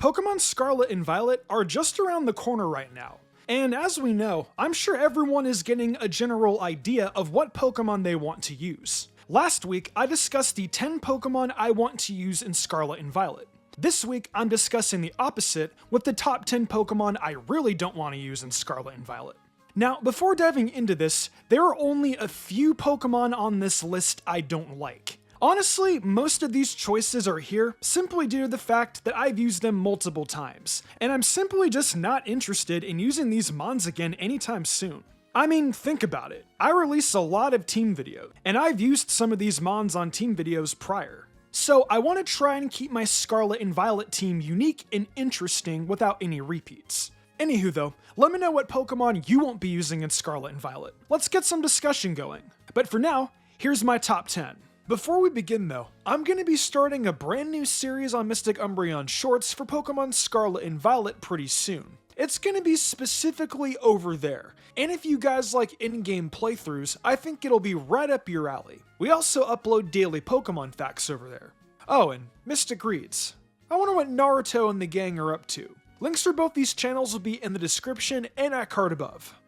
Pokemon Scarlet and Violet are just around the corner right now. And as we know, I'm sure everyone is getting a general idea of what Pokemon they want to use. Last week, I discussed the 10 Pokemon I want to use in Scarlet and Violet. This week, I'm discussing the opposite with the top 10 Pokemon I really don't want to use in Scarlet and Violet. Now, before diving into this, there are only a few Pokemon on this list I don't like. Honestly, most of these choices are here simply due to the fact that I've used them multiple times, and I'm simply just not interested in using these mons again anytime soon. I mean, think about it. I release a lot of team videos, and I've used some of these mons on team videos prior. So I want to try and keep my Scarlet and Violet team unique and interesting without any repeats. Anywho though, let me know what Pokemon you won't be using in Scarlet and Violet. Let's get some discussion going. But for now, here's my top 10. Before we begin though, I'm going to be starting a brand new series on Mystic Umbreon Shorts for Pokemon Scarlet and Violet pretty soon. It's going to be specifically over there, and if you guys like in-game playthroughs, I think it'll be right up your alley. We also upload daily Pokemon facts over there. Oh, and Mystic Reads. I wonder what Naruto and the gang are up to. Links for both these channels will be in the description and at card above.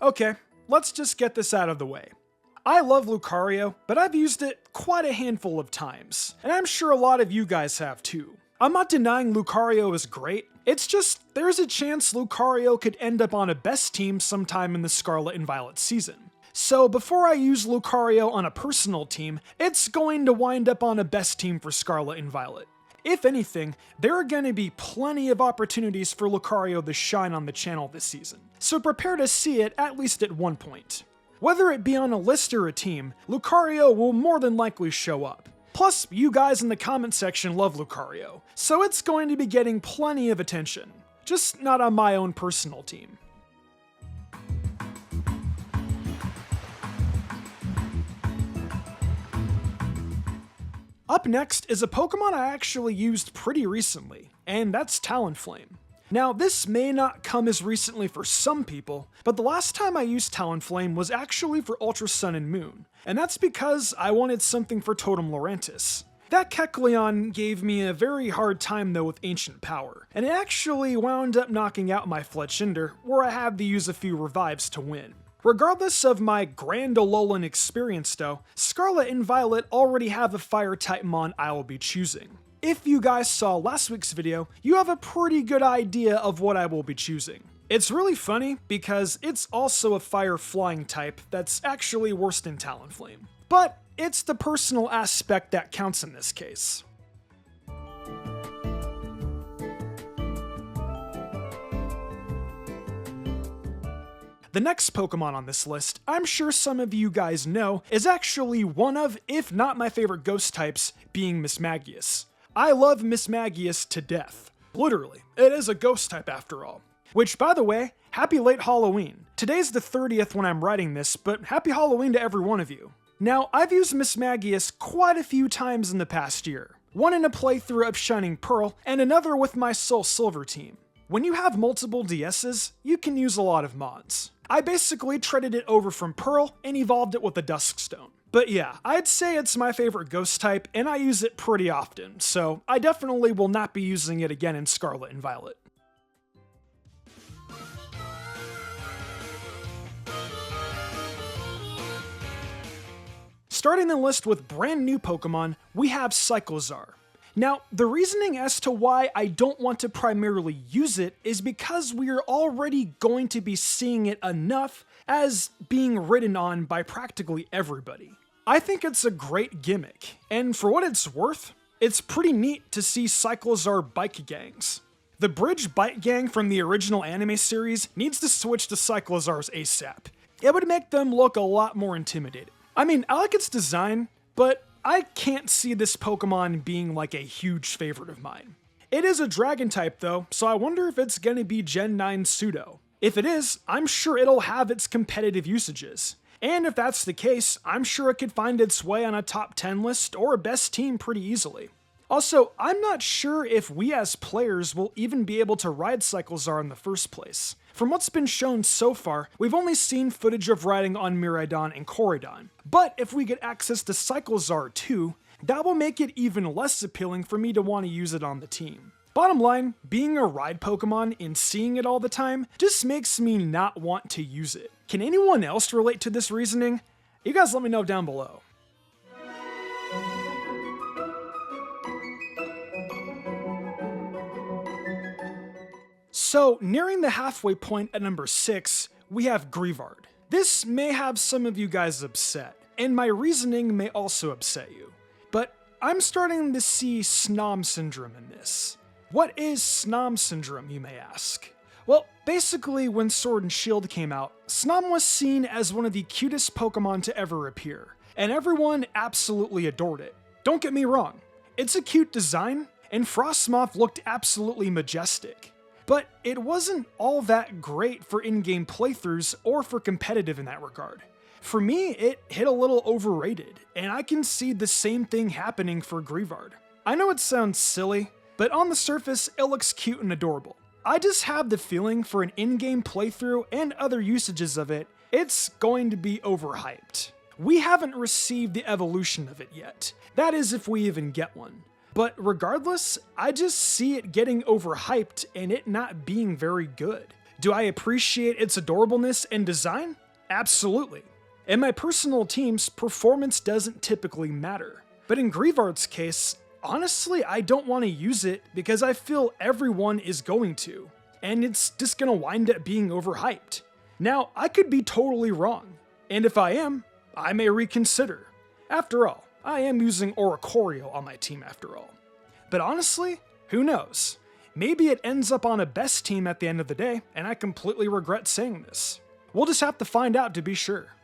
Okay, let's just get this out of the way. I love Lucario, but I've used it quite a handful of times, and I'm sure a lot of you guys have too. I'm not denying Lucario is great, it's just there's a chance Lucario could end up on a best team sometime in the Scarlet and Violet season. So before I use Lucario on a personal team, it's going to wind up on a best team for Scarlet and Violet. If anything, there are going to be plenty of opportunities for Lucario to shine on the channel this season, so prepare to see it at least at one point. Whether it be on a list or a team, Lucario will more than likely show up. Plus, you guys in the comment section love Lucario, so it's going to be getting plenty of attention, just not on my own personal team. Up next is a Pokemon I actually used pretty recently, and that's Talonflame. Now, this may not come as recently for some people, but the last time I used Talonflame was actually for Ultra Sun and Moon, and that's because I wanted something for Totem Lurantis. That Kecleon gave me a very hard time though with Ancient Power, and it actually wound up knocking out my Fletchinder, where I had to use a few revives to win. Regardless of my Grand Alolan experience though, Scarlet and Violet already have a Fire-type mon I will be choosing. If you guys saw last week's video, you have a pretty good idea of what I will be choosing. It's really funny because it's also a Fire Flying type that's actually worse than Talonflame. But it's the personal aspect that counts in this case. The next Pokemon on this list, I'm sure some of you guys know, is actually one of, if not my favorite ghost types, being Miss Magis. I love Miss Magis to death. Literally, it is a ghost type after all. Which, by the way, happy late Halloween. Today's the 30th when I'm writing this, but happy Halloween to every one of you. Now, I've used Miss Magis quite a few times in the past year. One in a playthrough of Shining Pearl, and another with my Soul Silver team. When you have multiple DSs, you can use a lot of mods. I basically traded it over from Pearl and evolved it with the Duskstone. But yeah, I'd say it's my favorite ghost type and I use it pretty often, so I definitely will not be using it again in Scarlet and Violet. Starting the list with brand new Pokemon, we have Cyclizar. Now, the reasoning as to why I don't want to primarily use it is because we are already going to be seeing it enough as being ridden on by practically everybody. I think it's a great gimmick, and for what it's worth, it's pretty neat to see Cyclizar bike gangs. The Bridge Bike Gang from the original anime series needs to switch to Cyclizar's ASAP. It would make them look a lot more intimidating. I mean, I like its design, but I can't see this Pokemon being like a huge favorite of mine. It is a dragon type though, so I wonder if it's gonna be Gen 9 Pseudo. If it is, I'm sure it'll have its competitive usages. And if that's the case, I'm sure it could find its way on a top 10 list or a best team pretty easily. Also, I'm not sure if we as players will even be able to ride Cyclizar in the first place. From what's been shown so far, we've only seen footage of riding on Miraidon and Koraidon, but if we get access to Cyclizar too, that will make it even less appealing for me to want to use it on the team. Bottom line, being a ride Pokemon and seeing it all the time just makes me not want to use it. Can anyone else relate to this reasoning? You guys let me know down below. So, nearing the halfway point at number 6, we have Gryvard. This may have some of you guys upset, and my reasoning may also upset you. But I'm starting to see Snom syndrome in this. What is Snom syndrome, you may ask? Well, basically when Sword and Shield came out, Snom was seen as one of the cutest Pokemon to ever appear, and everyone absolutely adored it. Don't get me wrong, it's a cute design, and Frostmoth looked absolutely majestic. But it wasn't all that great for in-game playthroughs or for competitive in that regard. For me, it hit a little overrated, and I can see the same thing happening for Gryvard. I know it sounds silly, but on the surface, it looks cute and adorable. I just have the feeling for an in-game playthrough and other usages of it, it's going to be overhyped. We haven't received the evolution of it yet. That is if we even get one. But regardless, I just see it getting overhyped and it not being very good. Do I appreciate its adorableness and design? Absolutely. In my personal teams, performance doesn't typically matter. But in Gryvard's case, honestly, I don't want to use it because I feel everyone is going to, and it's just gonna wind up being overhyped. Now, I could be totally wrong, and if I am, I may reconsider. After all, I am using Oricorio on my team after all. But honestly, who knows? Maybe it ends up on a best team at the end of the day, and I completely regret saying this. We'll just have to find out to be sure.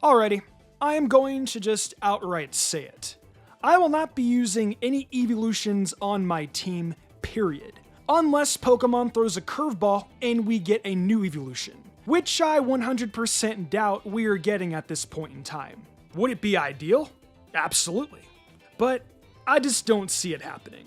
Alrighty, I am going to just outright say it. I will not be using any Eeveelutions on my team, period. Unless Pokemon throws a curveball and we get a new evolution, which I 100% doubt we are getting at this point in time. Would it be ideal? Absolutely. But I just don't see it happening.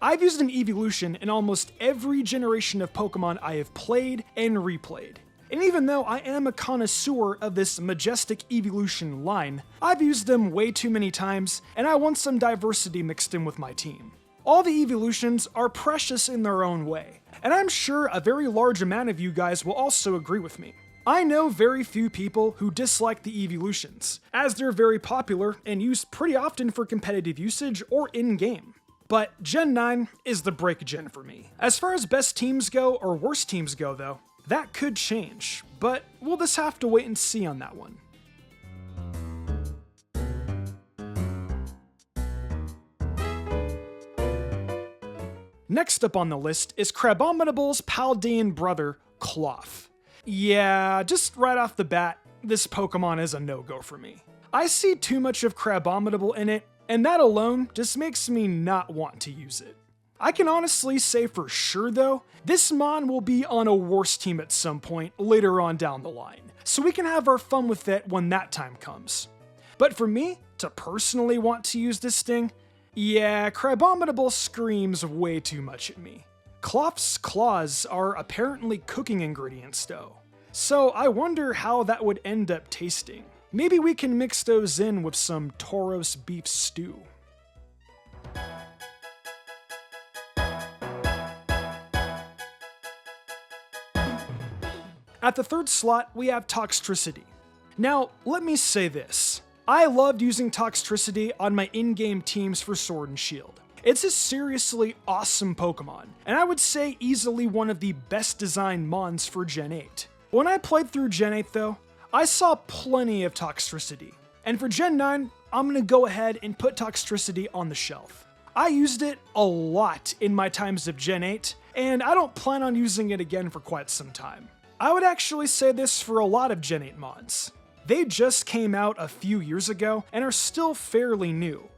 I've used an evolution in almost every generation of Pokemon I have played and replayed. And even though I am a connoisseur of this majestic evolution line, I've used them way too many times, and I want some diversity mixed in with my team. All the evolutions are precious in their own way, and I'm sure a very large amount of you guys will also agree with me. I know very few people who dislike the evolutions, as they're very popular and used pretty often for competitive usage or in-game. But Gen 9 is the break gen for me. As far as best teams go or worst teams go though, that could change, but we'll just have to wait and see on that one. Next up on the list is Crabominable's Paldean brother, Cloth. Yeah, just right off the bat, this Pokemon is a no-go for me. I see too much of Crabominable in it, and that alone just makes me not want to use it. I can honestly say for sure though, this Mon will be on a worse team at some point later on down the line, so we can have our fun with it when that time comes. But for me, to personally want to use this thing, yeah, Crabominable screams way too much at me. Cloth's claws are apparently cooking ingredients though, so I wonder how that would end up tasting. Maybe we can mix those in with some Tauros beef stew. At the third slot, we have Toxicity. Now, let me say this. I loved using Toxicity on my in-game teams for Sword and Shield. It's a seriously awesome Pokemon, and I would say easily one of the best designed Mons for Gen 8. When I played through Gen 8 though, I saw plenty of Toxicity, and for Gen 9, I'm gonna go ahead and put Toxicity on the shelf. I used it a lot in my times of Gen 8, and I don't plan on using it again for quite some time. I would actually say this for a lot of Gen 8 Mons. They just came out a few years ago and are still fairly new.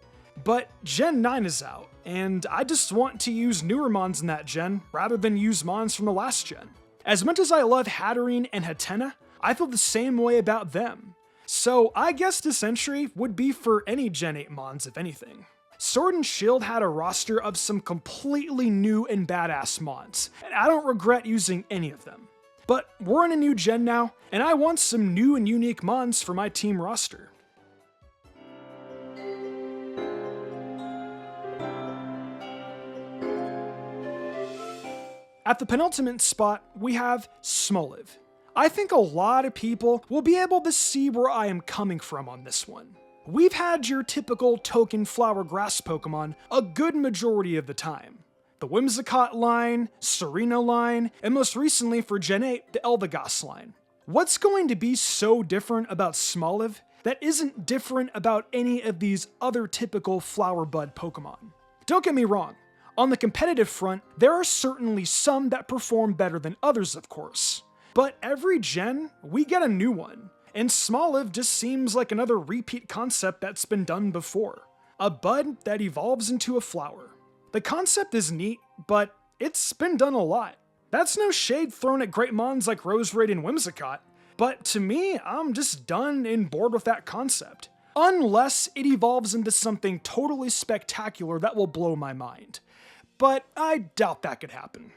But Gen 9 is out, and I just want to use newer Mons in that gen rather than use Mons from the last gen. As much as I love Hatterene and Hatenna, I feel the same way about them. So I guess this entry would be for any Gen 8 Mons if anything. Sword and Shield had a roster of some completely new and badass mons, and I don't regret using any of them. But we're in a new gen now, and I want some new and unique mons for my team roster. At the penultimate spot, we have Smallev. I think a lot of people will be able to see where I am coming from on this one. We've had your typical token flower grass Pokemon a good majority of the time. The Whimsicott line, Serena line, and most recently for Gen 8, the Eldegoss line. What's going to be so different about Smallev that isn't different about any of these other typical flower bud Pokemon? Don't get me wrong. On the competitive front, there are certainly some that perform better than others, of course. But every gen, we get a new one, and Smallev just seems like another repeat concept that's been done before. A bud that evolves into a flower. The concept is neat, but it's been done a lot. That's no shade thrown at great mons like Roserade and Whimsicott, but to me, I'm just done and bored with that concept. Unless it evolves into something totally spectacular that will blow my mind. But I doubt that could happen.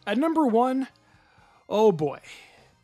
At number 1, oh boy.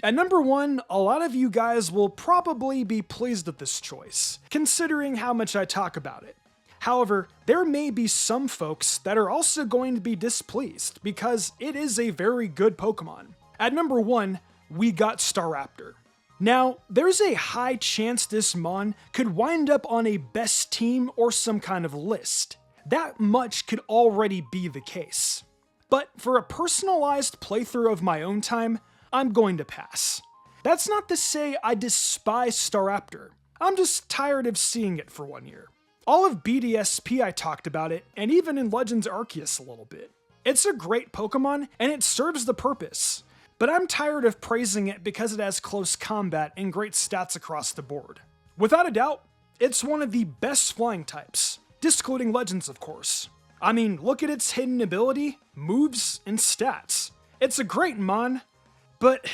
At number 1, a lot of you guys will probably be pleased with this choice, considering how much I talk about it. However, there may be some folks that are also going to be displeased, because it is a very good Pokemon. At number 1, we got Straptor. Now, there's a high chance this mon could wind up on a best team or some kind of list. That much could already be the case. But for a personalized playthrough of my own time, I'm going to pass. That's not to say I despise Straptor. I'm just tired of seeing it for 1 year. All of BDSP I talked about it, and even in Legends Arceus a little bit. It's a great Pokemon, and it serves the purpose. But I'm tired of praising it because it has close combat and great stats across the board. Without a doubt, it's one of the best flying types, discluding Legends of course. I mean, look at its hidden ability, moves, and stats. It's a great mon, but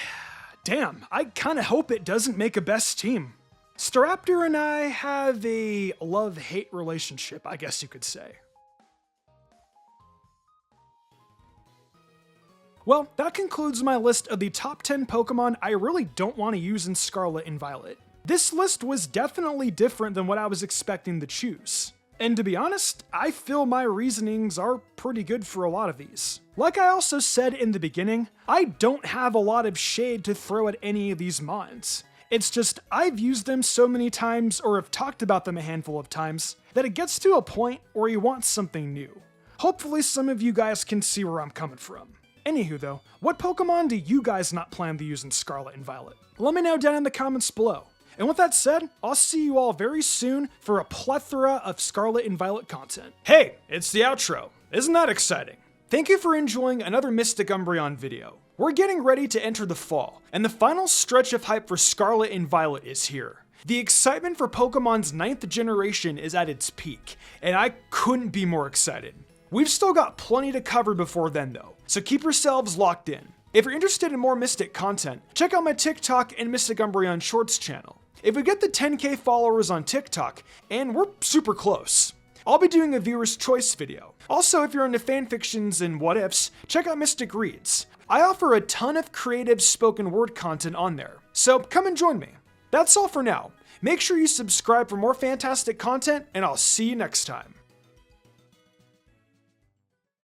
damn, I kinda hope it doesn't make a best team. Straptor and I have a love-hate relationship, I guess you could say. Well, that concludes my list of the top 10 Pokemon I really don't want to use in Scarlet and Violet. This list was definitely different than what I was expecting to choose. And to be honest, I feel my reasonings are pretty good for a lot of these. Like I also said in the beginning, I don't have a lot of shade to throw at any of these mons. It's just I've used them so many times or have talked about them a handful of times that it gets to a point where you want something new. Hopefully some of you guys can see where I'm coming from. Anywho though, what Pokemon do you guys not plan to use in Scarlet and Violet? Let me know down in the comments below. And with that said, I'll see you all very soon for a plethora of Scarlet and Violet content. Hey, it's the outro. Isn't that exciting? Thank you for enjoying another Mystic Umbreon video. We're getting ready to enter the fall, and the final stretch of hype for Scarlet and Violet is here. The excitement for Pokemon's 9th generation is at its peak, and I couldn't be more excited. We've still got plenty to cover before then though, so keep yourselves locked in. If you're interested in more Mystic content, check out my TikTok and Mystic Umbreon Shorts channel. If we get the 10K followers on TikTok, and we're super close, I'll be doing a viewer's choice video. Also, if you're into fanfictions and what ifs, check out Mystic Reads. I offer a ton of creative spoken word content on there, so come and join me. That's all for now. Make sure you subscribe for more fantastic content, and I'll see you next time.